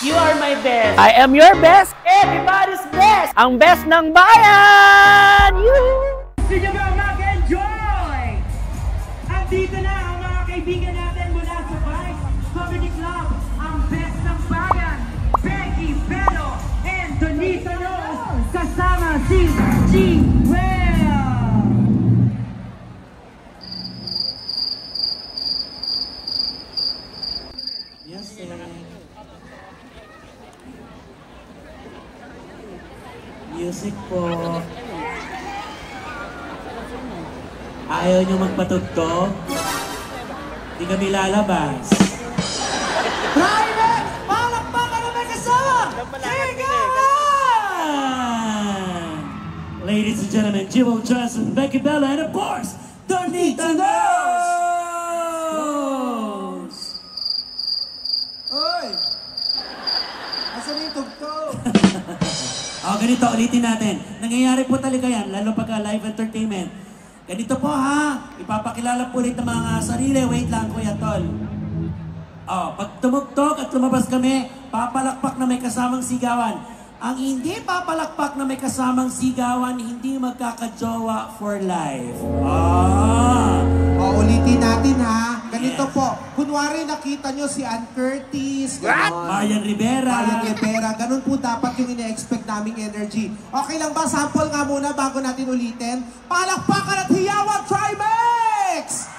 You are my best. I am your best. Everybody's best. Ang best ng bayan! Gusto nyo ba mag-enjoy? Andito na ang mga kaibigan natin mula sa Vice Comedy Club. Ang best ng bayan, Becky Bello and Donita Rose. Kasama si G-Well. Yes, music po. Ayaw nyo magpatugtog? Di kami lalabas. Private! Palakpakan na may kasama! Sigawan! Ladies and gentlemen, Jimbo Johnson, Becky Bella, and of course, Donita Rose! Oy! Asan yung tugtog? Ganito, ulitin natin. Nangyayari po talaga yan, lalo pagka live entertainment. Ganito po ha, ipapakilala po ulit ng mga sarili. Wait lang, Kuya Tol. Pag tumugtog at lumabas kami, papalakpak na may kasamang sigawan. Ang hindi papalakpak na may kasamang sigawan, hindi magkakajowa for life. Ulitin natin ha. Ganito po. Kunwari nakita nyo si Ann Curtis, ganon. Marian Rivera. Ganun po dapat yung ine-expect naming energy. Okay lang ba? Sample nga muna bago natin ulitin. Palakpakan at hiyawan, Tribex!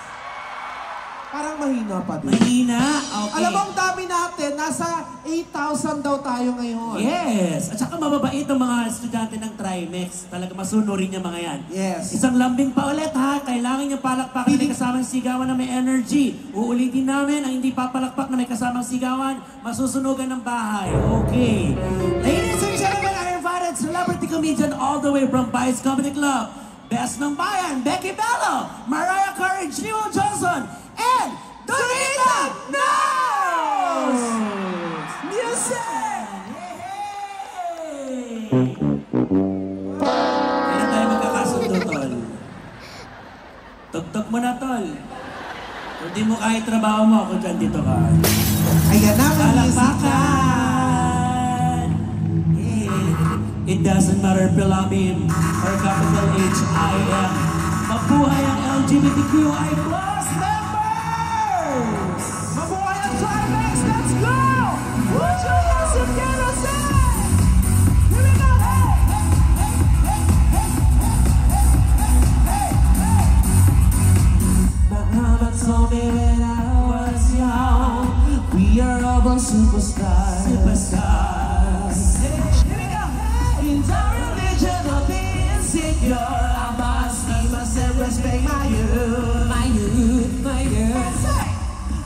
Parang mahina pa din. Mahina? Okay. Alam mo, ang dami natin. Nasa 8,000 daw tayo ngayon. Yes. At saka mababait ang mga estudyante ng Trimex. Talaga masunurin niya mga yan. Yes. Isang lambing pa ulit ha. Kailangan niya palakpakan na may kasamang sigawan na may energy. Uulitin namin ang hindi papalakpak na may kasamang sigawan, masusunugan ng bahay. Okay. Ladies and gentlemen, I invited celebrity comedian all the way from Vice Comedy Club. Best ng bayan, Becky Bello, Mariah Carey, Jimbo Johnson, and Donita Rose! Music! Kailan tayo magkakasundo, Tol? Tugtog mo na, Tol. Kung di mo kahit trabaho mo, ako dyan dito ka. Ayan na, Palakpakan! It doesn't matter Pilamim or capital H-I-M. Mabuhay ang LGBTQI+ members! Mabuhay ang Tribex! Let's go! Put your hands together, say! Here we go! My mama told me when I was young, we are all born superstars. Superstars. Here we go! In the religion of being insecure, I must be myself, respect my youth. My youth, my youth.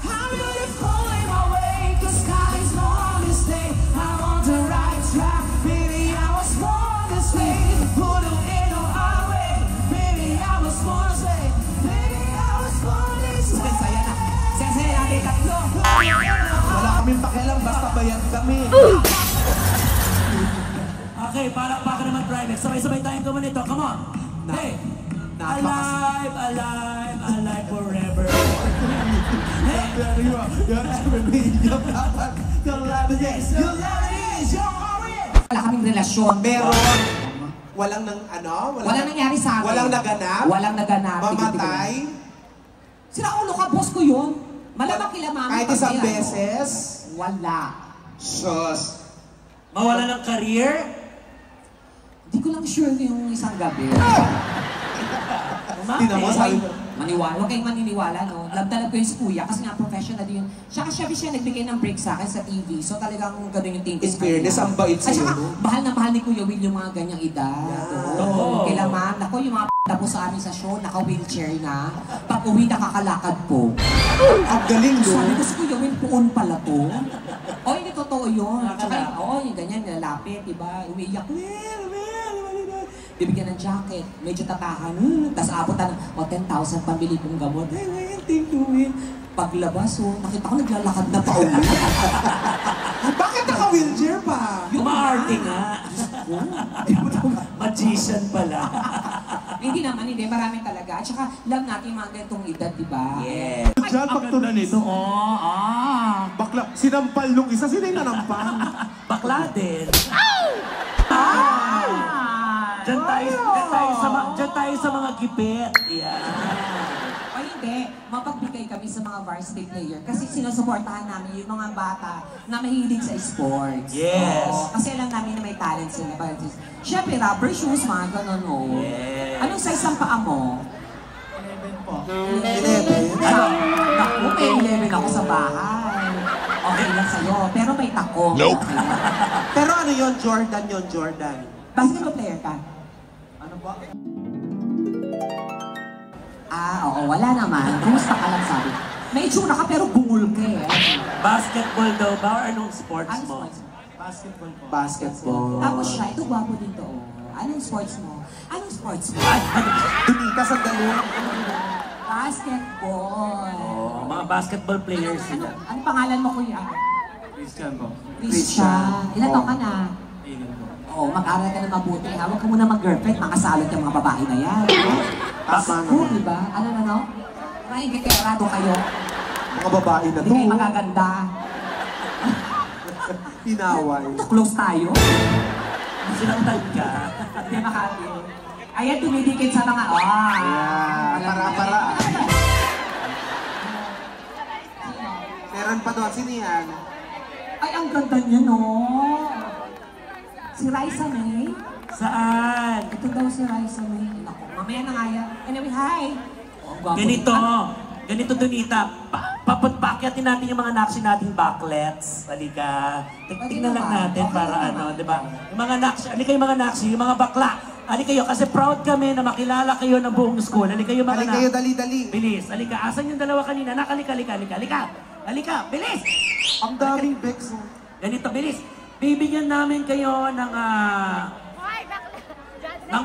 I'm beautiful in my way, 'cause God is no mistake. I'm on the right track, baby, I was born this way. Put it in on our way, baby, I was born this way. Baby, I was born this way. Saya na. Saya natin tatlo. Wala kaming pakialam, basta bayad kami. Okay, para naman Tribex. Sabay-sabay tayong kumanito. Come on. Hey. Alive, alive, alive forever. Hey. Wala kaming relasyon. Meron. Walang Walang nangyari sa akin. Walang naganap? Walang naganap. Mamatay? Sila ulo ka, boss ko yun. Malamang kila mami. Kahit pag isang may ano. beses? Wala. Sus. Mawala ng career? Hindi ko lang sure yung isang gabi. Tingnan mo, sabi mo. Maniwala. Huwag kayong maniniwala, no? Alam ko yung si Kuya kasi nga professional yun. Siya nagbigay ng break sa akin sa TV. So talagang ganun yung thinking. In fairness, ang bait At sa'yo, saka, no? mahal na mahal ni Kuya Will yung mga ganyang edad. Oo. Kailan man, ako yung mga po sa amin sa show, naka-wheelchair na. Pag uwi, nakakalakad po. Ang galing, no? Sabi ko si Kuya Will, puon pala to. O, hindi totoo yun. Tsaka, yung ganyan, nalapit, diba? Umiiyak, bibigyan ng jacket, medyo tatahan, tapos abutan ng 10,000 pambili kong gamot. Hey, thank you, Will. Paglabas, nakita ko naglalakad na pa uwi. Bakit naka-wheelchair pa? Yung maarte nga. Magician pala. Hindi naman. naman, hindi. Marami talaga. At saka, love natin yung mga ganitong edad, di ba? Yes. Diyan, pagtunan nito. Oh, Bakla, sinampal nung isa, sino yung nanampal? bakla din. Diyan tayo sa mga gipit. Yeah. O hindi, mapagbigay kami sa mga varsity player kasi sinusuportahan namin yung mga bata na mahilig sa sports. Yes. Oo, kasi alam namin na may talent sila. Siyempre, rubber shoes, mga ganun, oh. Yes. Anong size ang paa mo? 11 po. 11. Naku, may 11 ako sa bahay. Okay lang sa'yo, pero may tako. Nope. Pero ano yon Jordan yon Jordan. Basketball player ka? Ano ba? Oo, wala naman. Kumusta ka lang sabi? May itsura ka pero bungol ka eh. Basketball daw ba or anong sports Anong mo? sports mo? Basketball po. Basketball. Tapos siya, ito gwapo din to. Anong sports mo? Anong sports mo? Dumita sa galon. Basketball. Oh, mga basketball players Ano, sila. ano pangalan mo, kuya? Christian po. Christian. Ilan taon ka na? Ayun po. Oo, mag-aral ka na mabuti. Huwag ka muna mag-girlfriend, makasalot yung mga babae na yan. Tama Oo, na. diba? Ano? Maraming kakerado kayo. Mga babae na Hindi to. kayo magaganda. Hinaway. Close tayo. Sinaktan ka. Hindi makati. Ayan, dumidikit sa mga... Yeah, para. Meron pa doon, sino yan? Ay, ang ganda niya, no? Si Raisa May. Saan? Ito daw si Raisa May. Naku, mamaya na nga yan. Anyway, hi! Oh, gwapo. Ganito Donita. Papatpakyatin natin yung mga naksi nating backlets. Halika. Tignan lang natin para ano, di ba? Yung mga naksi, halika yung mga naksi, yung mga bakla. Halika kayo, kasi proud kami na makilala kayo ng buong school. Halika yung mga Halika kayo, dali-dali. Bilis, halika. Asan yung dalawa kanina? Halika. Halika, bilis! Ang daming Bex. Ganito, bilis. Bibigyan namin kayo ng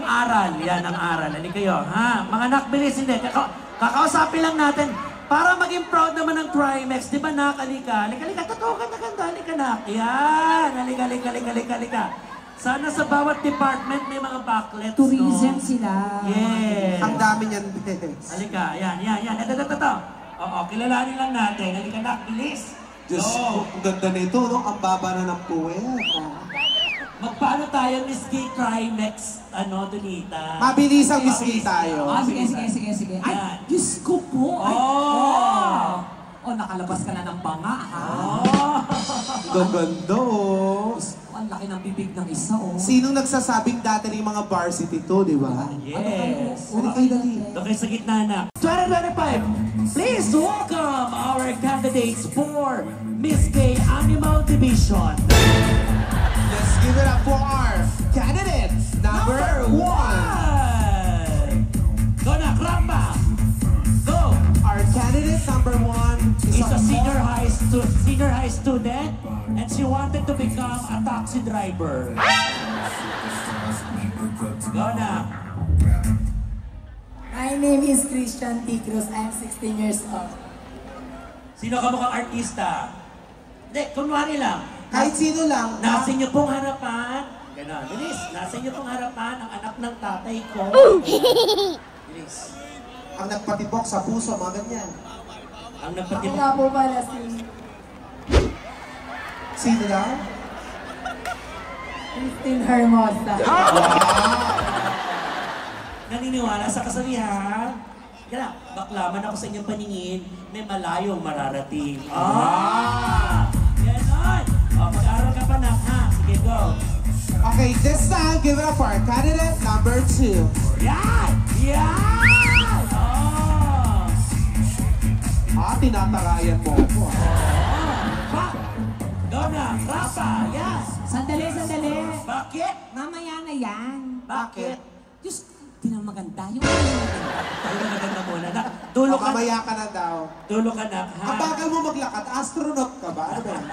aral. Yan, ng aral. Halika kayo. Ha? Mga anak, bilis. Hindi. Kakausapin lang natin para maging proud naman ng Trimex. Di ba, nak? Halika. Totoo ka na ganda. Halika, nak. Yan. Halika. Sana sa bawat department may mga backlets, Tourism no? sila. Yes. Ang dami niyan, Bex. Halika. Yan. Ito. Oo, kilalanin lang natin. Halika, nak. Bilis. Diyos ko, ang ganda nito, no? Ang baba na ng puwet. Magpaano tayo, Miss Gay Trimex, Donita? Mabilis ang miski tayo. Sige. Ay, Yan. Diyos ko po. Ay, Oh, nakalabas ka na ng banga, ha? Gaganda, oh. Ang laki ng bibig ng isa, oh. Sinong nagsasabing dati rin mga varsity to, di ba? Yes. Halika kayo, dali. Doon kayo sa gitna na. 2025, please welcome our candidates for Miss Gay Animal Division. Let's give it up for our candidate number 1. Go na, Kramba! Go! Our candidate number 1 is She's a senior high student and she wanted to become a taxi driver. Go na! My name is Christian T. Cruz. I am 16 years old. Sino ka mukhang artista? Hindi, kunwari lang. Kahit sino lang. Nasa inyo pong harapan. Ganon, bilis. Nasa inyo pong harapan ang anak ng tatay ko. Bilis. Ang nagpatibok sa puso, mga ganyan. Ang Ako nagpatibok. nga po pala si Sino daw? Christine Hermosa. Naniniwala sa kasabihan. Kaya, baklaman ako sa inyong paningin, may malayong mararating. Ganon. Mag-aaral ka pa na, ha? Sige, go. Okay, this time, give it up for our candidate number 2. Yan! Tinatarayan mo ako. Pa! Go na! Rapa! Yes! Sandali. Bakit? Mamaya na yan. Bakit? Diyos, di na maganda. Yung maganda. Tayo na maganda muna. Tulog ka. Mamaya ka na daw. Tulog ka na, ha? Ang bagal mo maglakad, astronaut ka ba? Ano ba yan?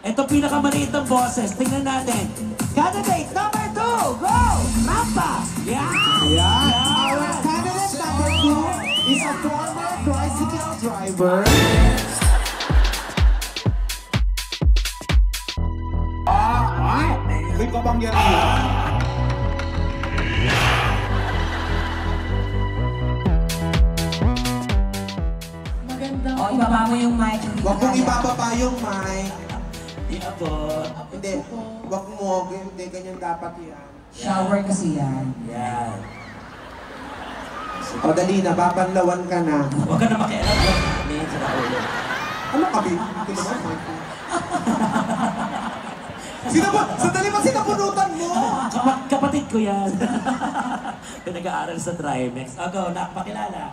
Ito pinakamaliit ng boses. Tingnan natin. Candidate number 2! Go! Rampa! Yan! Our candidate number 2 is a former tricycle driver. May kapangyarihan. ibaba mo yung mic. Huwag mong ibababa yung mic. Iabot. Hindi. Huwag mo. Hindi, ganyan dapat yan. Shower kasi yan. Yan. O, dali na. Babanlawan ka na. Huwag ka na makialam. Amin sa ulo. Ano ka, babe? Ito naman, mic ko. Sandali ba sinapunutan mo? Kapatid ko yan. Nag-aaral sa Trimex. Go, nakapakilala.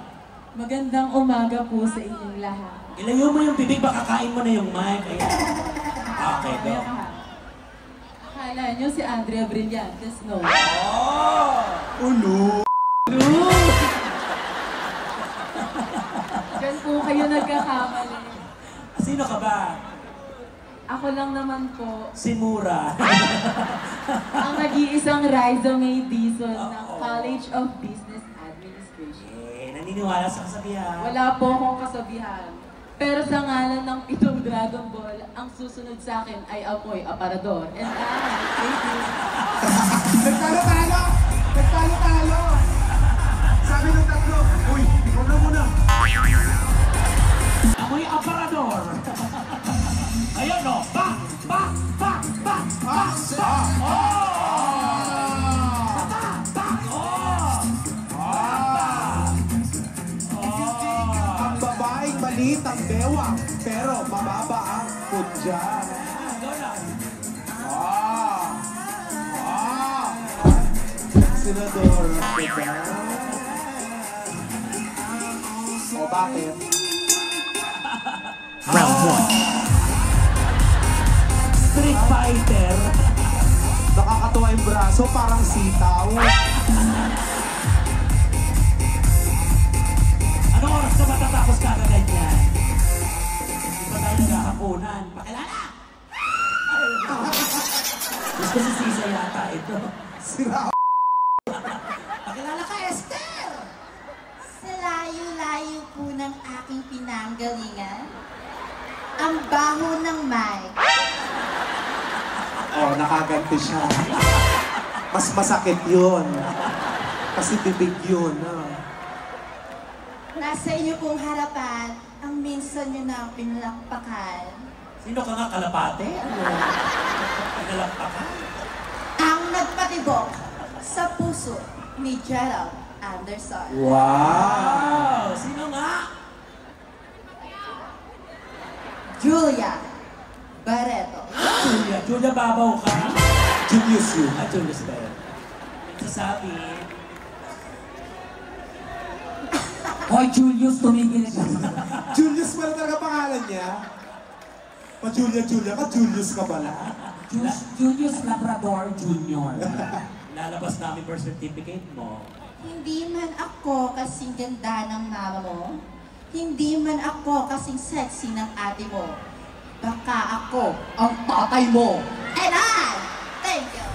Magandang umaga po sa inyong lahat. Ilayo mo yung bibig, baka kain mo na yung mic. Ayan. Okay, go. Akala nyo si Andrea Brillantes, no? Ulo. Diyan po kayo nagkakamali. Sino ka ba? Ako lang naman po Si Mura. ang nag-iisang Riza May Dizon ng College of Business Administration. Naniniwala sa kasabihan. Wala po akong kasabihan. Pero sa ngalan ng pitong Dragon Ball, ang susunod sa akin ay apoy, aparador. And thank you. Nagtalo-talo! Nagtalo-talo! Sabi ng tatlo, uy, ikaw na muna. Amoy aparador. Ayun o. Bak! Bak! Bak! Bak! Bak! Bak! Ang babaeng maliit ang bewang, pero mababa ang pudya. Senador, diba? O bakit? Round 1. Street Fighter. Nakakatuwa yung braso, parang sitaw. Anong oras ka matatapos ka na ganyan? Hindi pa tayo nagkakapunan. Pakilala! Gusto si Sisa yata ito. Sira. Pakilala ka, Esther! Sa layo-layo po ng aking pinanggalingan, ang baho ng mic. Oh, nakaganti siya. Mas masakit yun. Kasi bibig yun. Nasa inyo pong harapan, ang minsan nyo na pinalakpakan. Sino ka nga, kalapate? Ano? Pinalakpakan? Ang nagpatibok sa puso ni Gerald Anderson. Wow! Sino nga? Julia Barreto. Julia Babaw ka? Julius yun. Julius ba yun? Sasabi. Hoy, Julius, tumigil ka. Julius pala talaga pangalan niya. Pa-Julia ka, Julius ka pala. Julius Labrador Jr. Lalabas namin birth certificate mo. Hindi man ako kasing ganda ng mama mo. Hindi man ako kasing sexy ng ate mo. Baka ako ang tatay mo. And I, thank you.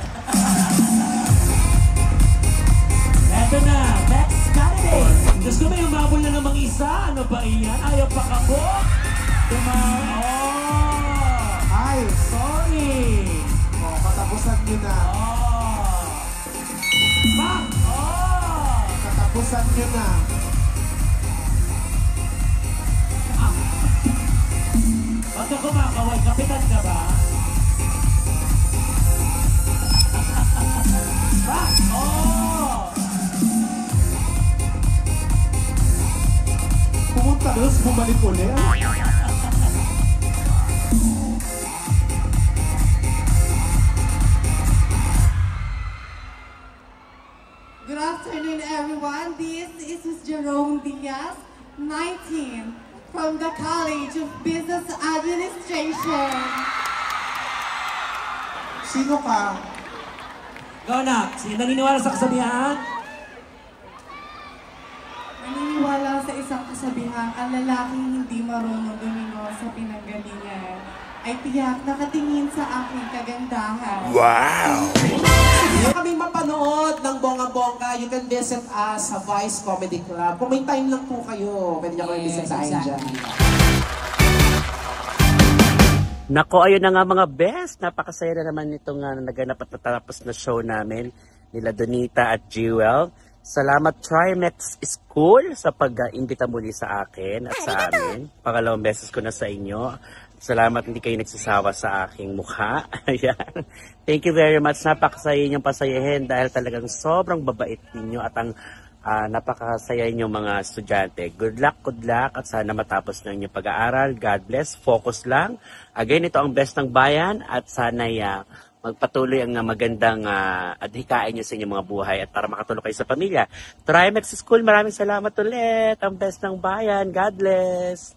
Eto na, next candidate. Gusto mo yung mabol na namang isa? Ano ba iyan? Ayaw pa ka po? Ay, Sorry! oh, katapusan nyo na. Bak! Katapusan nyo na. Huwag ka kumakaway, kapitan ka ba? Bak! Pumunta doon, bumalik ulit. Good afternoon, everyone. This is Ms. Jerome Diaz, 19, from the College of Business Administration. Sino ka? Go na! Sino naniniwala sa kasabihan? Naniniwala sa isang kasabihan, ang lalaking hindi marunong lumingo sa pinanggalingan ay tiyak nakatingin sa aking kagandahan. Gusto kaming mapanood ng bongga-bongga, you can visit us sa Vice Comedy Club. Kung may time lang po kayo, pwede niyo kami visit sa dyan. Nako, ayun na nga mga best. Napakasaya na naman itong naganap at natapos na show namin nila Donita at Jewel. Salamat Trimex School sa pag-imbita muli sa akin at sa amin. Pangalawang beses ko na sa inyo. Salamat hindi kayo nagsasawa sa aking mukha. Ayan. Thank you very much. Napakasaya niyong pasayahin dahil talagang sobrang babait ninyo at ang napakasaya ninyong mga estudyante. Good luck at sana matapos na inyong pag-aaral. God bless. Focus lang. Again, ito ang best ng bayan at sana magpatuloy ang magandang adhikain nyo sa inyong mga buhay at para makatulong kayo sa pamilya. Trimex School, maraming salamat ulit. Ang best ng bayan. God bless.